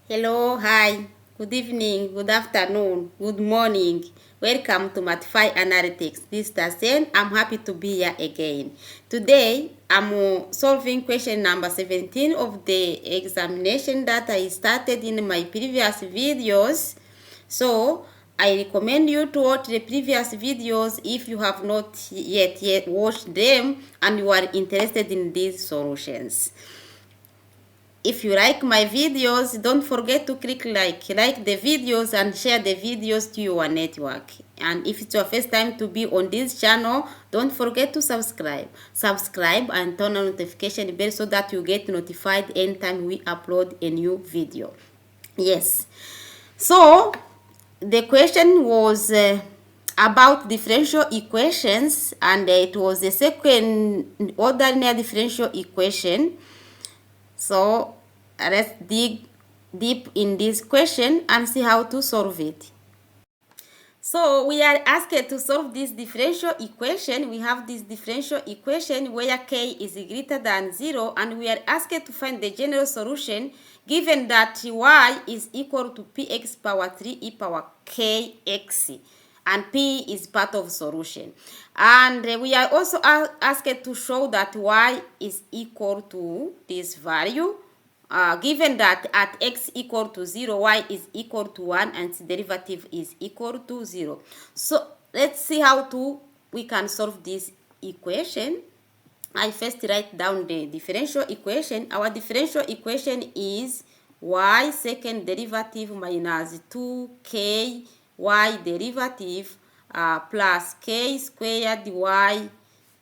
Hello, hi, good evening, good afternoon, good morning. Welcome to Mathify Analytics. This is Tasen. I'm happy to be here again. Today, I'm solving question number 17 of the examination that I started in my previous videos. So, I recommend you to watch the previous videos if you have not yet watched them and you are interested in these solutions. If you like my videos, don't forget to click like the videos and share the videos to your network. And if it's your first time to be on this channel, don't forget to subscribe and turn on notification bell so that you get notified anytime we upload a new video. Yes, so the question was about differential equations, and it was a second ordinary differential equation. So let's dig deep in this question and see how to solve it. So we are asked to solve this differential equation. We have this differential equation where k is greater than 0, and we are asked to find the general solution given that y is equal to px power 3 e power kx, and p is part of solution. And we are also asked to show that y is equal to this value, given that at x equal to 0, y is equal to 1 and its derivative is equal to 0. So let's see how we can solve this equation. I first write down the differential equation. Our differential equation is y second derivative minus 2k y derivative plus k squared y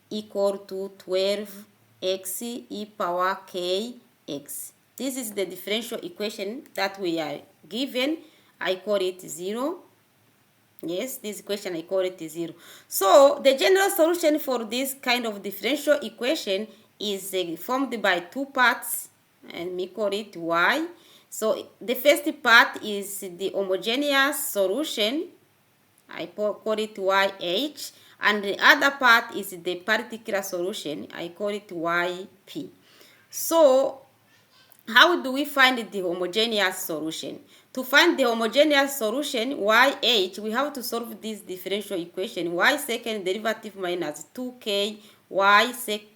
equal to 12x e power kx. This is the differential equation that we are given. I call it 0. Yes, this equation I call it 0. So the general solution for this kind of differential equation is formed by two parts, and we call it y. So the first part is the homogeneous solution. I call it YH, and the other part is the particular solution. I call it YP. So how do we find the homogeneous solution? To find the homogeneous solution, YH, we have to solve this differential equation. Y second derivative minus 2k y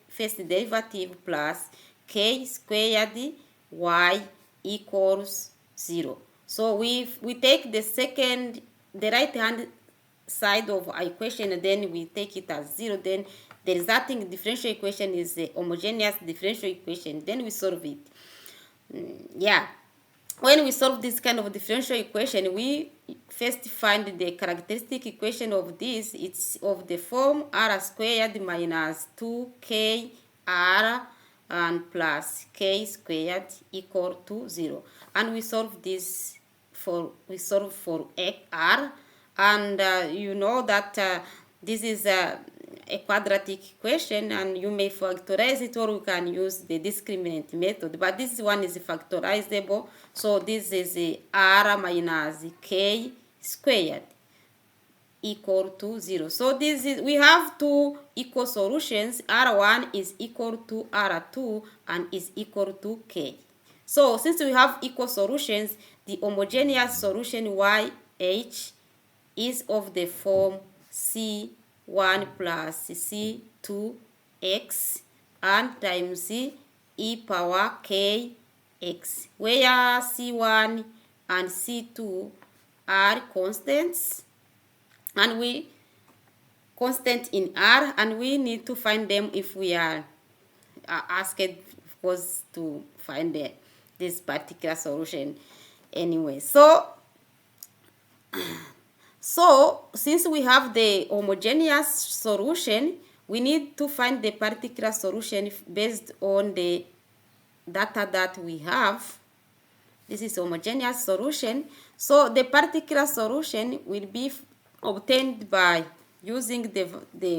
first derivative plus k squared y equals 0. So we take the right hand side of our equation, and then we take it as 0. Then the resulting differential equation is a homogeneous differential equation. Then we solve it. Yeah, when we solve this kind of differential equation, we first find the characteristic equation of this. It's of the form r squared minus 2k r and plus k squared equal to 0, and we solve this for r, and you know that this is a quadratic equation, and you may factorize it, or you can use the discriminant method, but this one is factorizable. So this is r minus k squared equal to 0. So this is, we have two equal solutions. R1 is equal to R2 and is equal to k. So since we have equal solutions, the homogeneous solution YH is of the form C1 plus C2x and times e power kx, where C1 and C2 are constants, and we constant in R, and we need to find them if we are asked, of course, to find this particular solution anyway. So since we have the homogeneous solution, we need to find the particular solution based on the data that we have. This is homogeneous solution. So the particular solution will be obtained by using the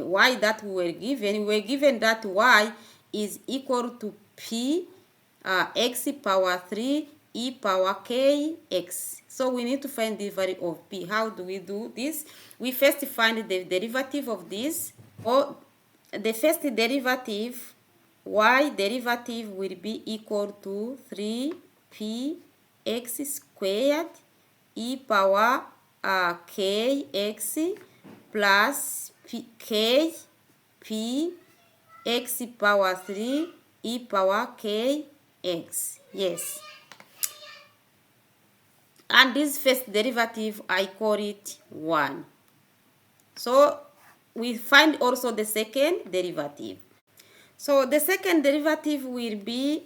y that we were given. We were given that y is equal to p x power 3 e power kx. So we need to find the value of p. How do we do this? We first find the derivative of this, or the first derivative, y derivative will be equal to 3p x squared e power kx plus k p x power 3 e power kx. Yes. And this first derivative, I call it 1. So we find also the second derivative. So the second derivative will be,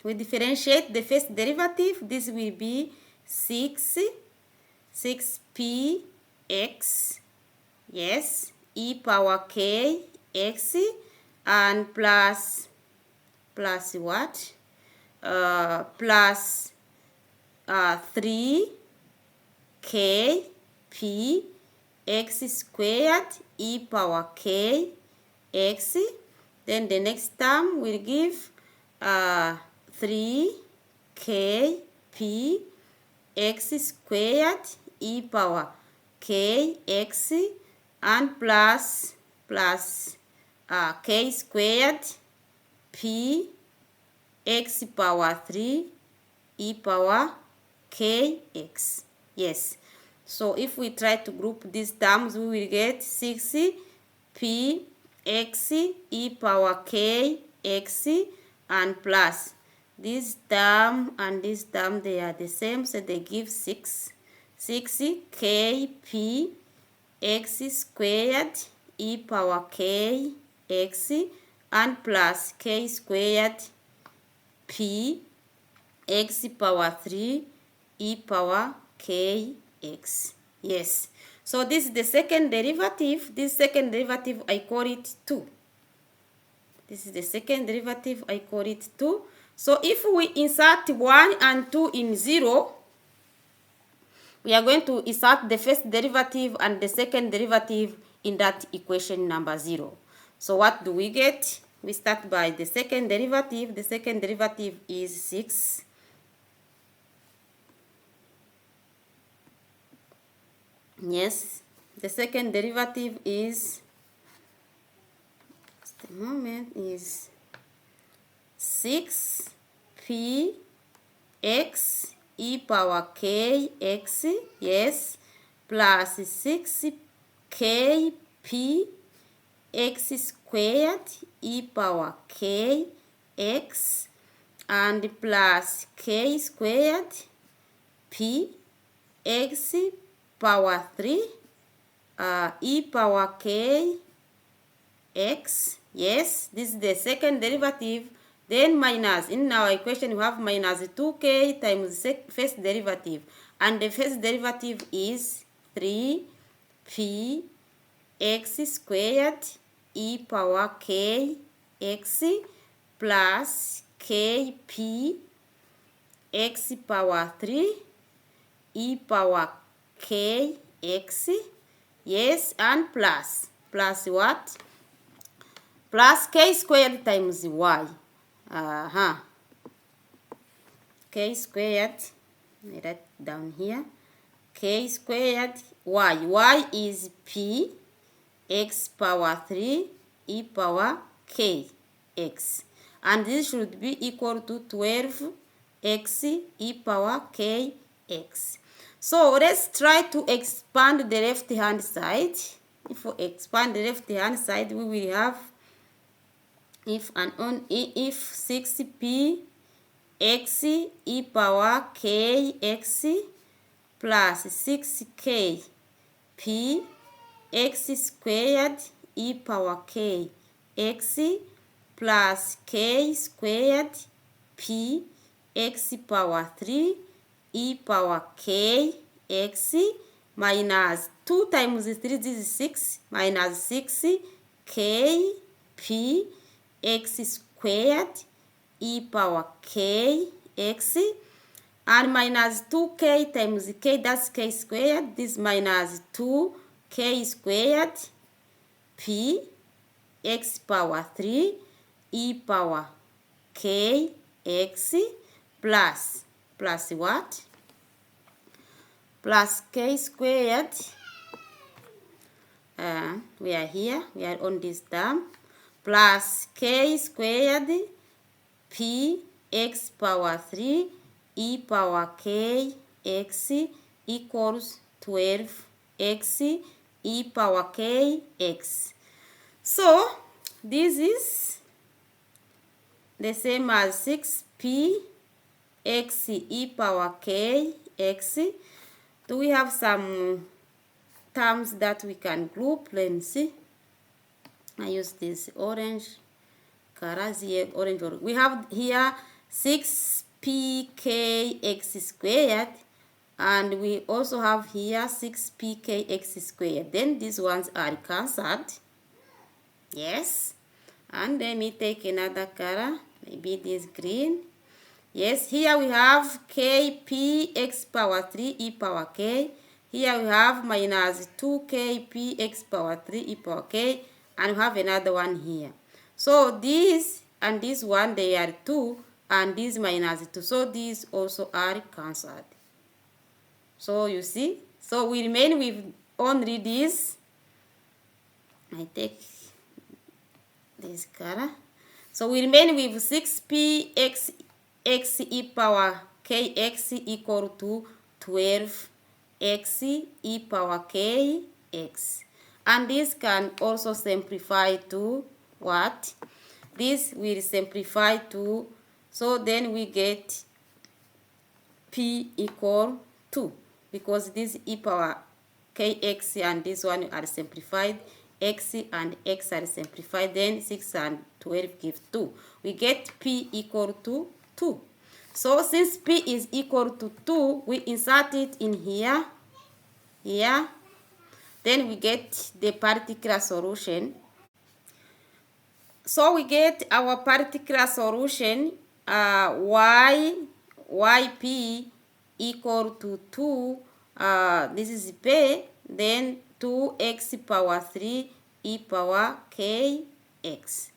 we differentiate the first derivative. This will be 6px, yes, e power k x, and plus what? Plus 3k p x squared e power k x. Then the next term will give 3k p x squared e power k x, and plus k squared p x power 3 e power kx. Yes. So if we try to group these terms, we will get 6p x e power k x, and plus this term and this term, they are the same, so they give 6 k p x squared e power k x, and plus k squared p x power 3 e power kx. Yes. So this is the second derivative. This second derivative, I call it 2. This is the second derivative, I call it 2. So if we insert 1 and 2 in 0, we are going to insert the first derivative and the second derivative in that equation number 0. So what do we get? We start by the second derivative. The second derivative is 6. Yes, the second derivative is, just a moment, is 6p x e power k x, yes, plus 6k p x squared e power k x, and plus k squared p x power 3 e power k x. Yes, this is the second derivative. Then minus, in our equation we have minus 2k times the first derivative, and the first derivative is 3p x squared e power k x plus kp x power 3 e power kx. Yes, and plus what? Plus k squared times y. K squared, let me write down here, k squared y is p x power 3 e power k x, and this should be equal to 12 x e power k x. So let's try to expand the left hand side. If we expand the left hand side, we will have if 6p x e power k x plus 6k p x squared e power k x plus k squared p x power 3 e power k x minus 2 times 3, this is 6, minus 6 k p x squared e power k x, and minus 2k times k, that's k squared, this minus 2k squared p x power 3 e power k x plus what? Plus k squared, we are here, we are on this term, plus k squared p x power 3 e power k x equals 12x e power k x. So this is the same as 6p x e power k x. Do we have some terms that we can group? Let's see. I use this orange colors here, orange. We have here 6pkx squared, and we also have here 6pkx squared. Then these ones are cancelled. Yes. And let me take another color, maybe this green. Yes, here we have kpx power 3 e power k. Here we have minus 2kpx power 3 e power k, and we have another one here. So this and this one, they are 2, and this minus 2. So these also are cancelled. So you see, so we remain with only this. I take this color. So we remain with 6px x e power kx equal to 12x e power kx. And this can also simplify to what? This will simplify to, so then we get p equal 2, because this e power kx and this one are simplified, x and x are simplified, then 6 and 12 give 2. We get p equal to 2. So since p is equal to 2, we insert it in here, then we get the particular solution. So we get our particular solution, yp equal to 2, this is p, then 2x power 3 e power kx.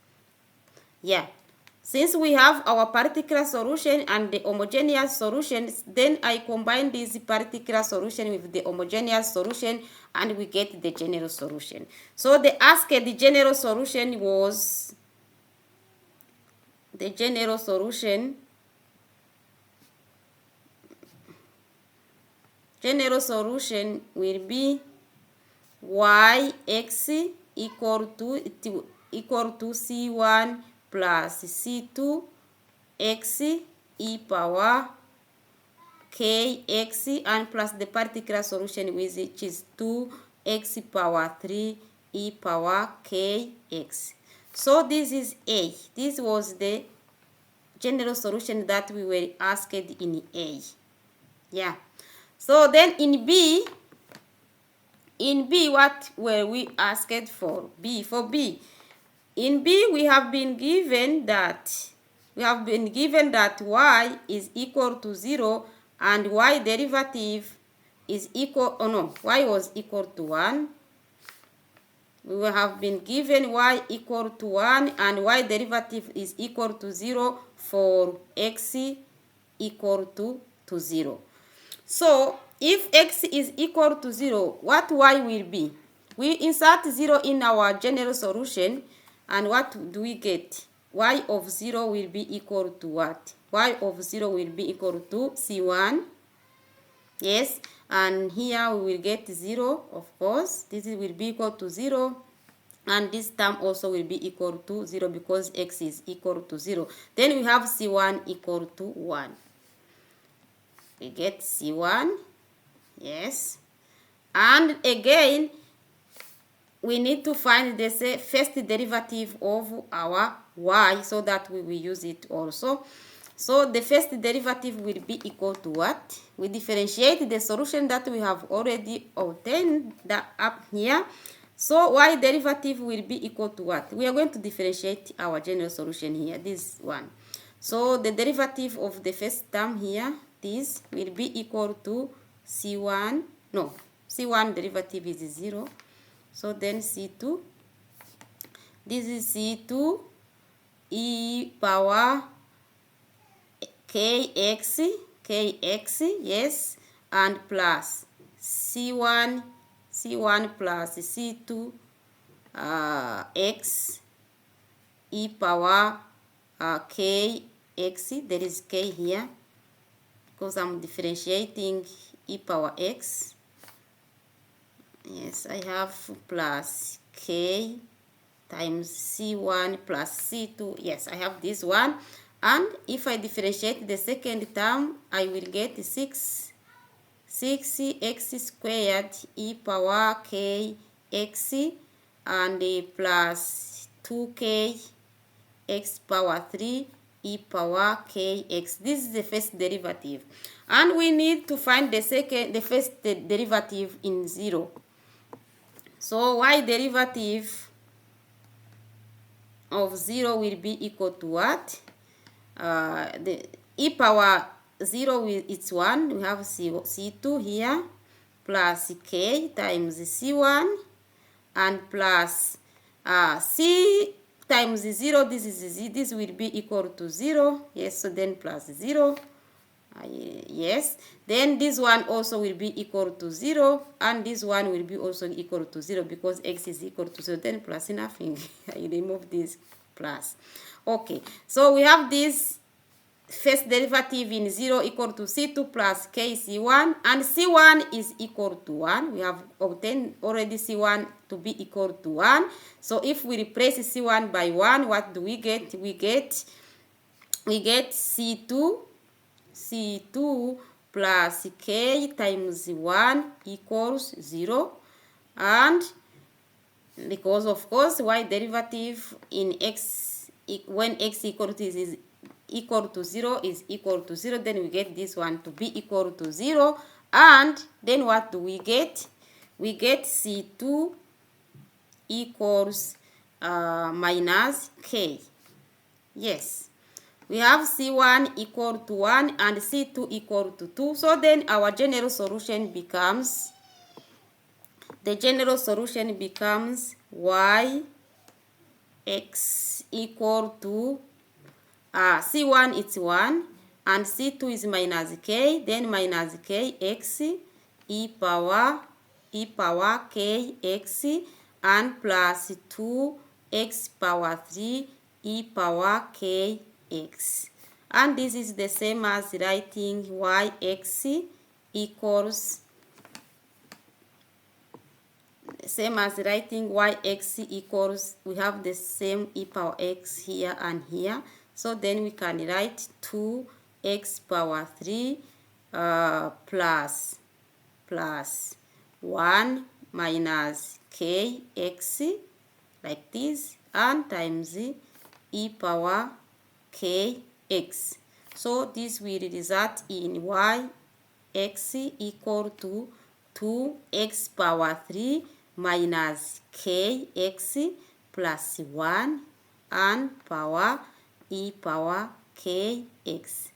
Yeah. Since we have our particular solution and the homogeneous solution, then I combine this particular solution with the homogeneous solution, and we get the general solution. So the general solution was, the general solution will be yx equal to c1 plus c2 x e power kx, and plus the particular solution, which is 2x power 3 e power kx. So this is A. This was the general solution that we were asked in A. Yeah. So then in B, what were we asked for? For B. In B, we have been given that y is equal to 0 and y derivative is equal, y was equal to 1. We have been given y equal to 1 and y derivative is equal to 0 for x equal to 0. So if x is equal to 0, what y will be? We insert 0 in our general solution, and what do we get? Y of 0 will be equal to what? Y of 0 will be equal to c1. Yes, and here we will get 0, of course. This will be equal to 0, and this term also will be equal to 0 because x is equal to 0. Then we have c1 equal to 1. We get c1, yes. And again, we need to find the first derivative of our y so that we will use it also. So the first derivative will be equal to what? We differentiate the solution that we have already obtained up here. So y derivative will be equal to what? We are going to differentiate our general solution here, this one. So the derivative of the first term here, this will be equal to c1. No, c1 derivative is 0. So then c2, this is c2 e power kx, yes, and plus c1 plus c2 x e power kx, there is k here, because I'm differentiating e power x. Yes, I have plus k times c1 plus c2. Yes, I have this one. And if I differentiate the second term, I will get 6x squared e power k x and plus 2k x power 3 e power kx. This is the first derivative. And we need to find the first derivative in 0. So y derivative of 0 will be equal to what? The e power 0 it's 1. We have c2 here plus k times c1 and plus c times 0. This will be equal to 0. Yes, so then plus 0. Yes, then this one also will be equal to 0, and this one will be also equal to 0 because x is equal to 0. Then plus nothing. I remove this plus. Okay, so we have this first derivative in 0 equal to c2 plus k c1, and c1 is equal to 1. We have obtained already c1 to be equal to 1. So if we replace c1 by 1, what do we get? We get c2 plus k times 1 equals 0, and because of course y derivative in x when x equal to is equal to 0 is equal to 0, then we get this one to be equal to 0, and then what do we get? We get c2 equals minus k. Yes, we have c1 equal to 1 and c2 equal to 2. So then our general solution becomes, y x equal to c1 it's 1 and c2 is minus k, then minus k x e power k x and plus 2x power 3 e power k x. And this is the same as writing yx equals we have the same e power x here and here. So then we can write 2x power 3 plus 1 minus kx like this, and times e power kx. So this will result in yx equal to 2x power 3 minus kx plus 1 and power e power kx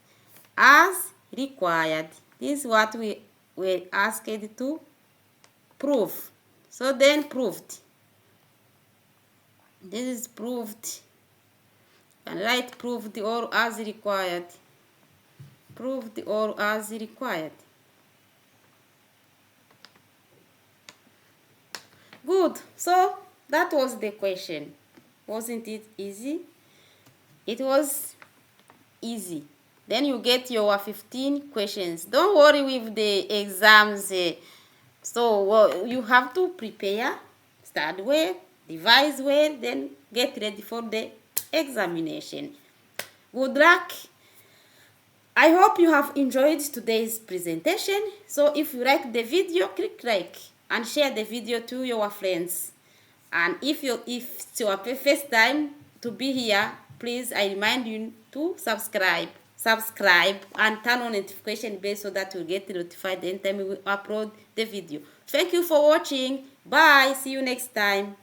as required. This is what we were asked to prove. So then proved. This is proved. And write proved or as required. Proved or as required. Good. So that was the question. Wasn't it easy? It was easy. Then you get your 15 questions. Don't worry with the exams. So you have to prepare, start well, revise well, then get ready for the examination. Good luck. I hope you have enjoyed today's presentation. So if you like the video, click like and share the video to your friends. And if it's your first time to be here, please, I remind you to subscribe and turn on notification bell so that you'll get notified anytime we upload the video. Thank you for watching. Bye. See you next time.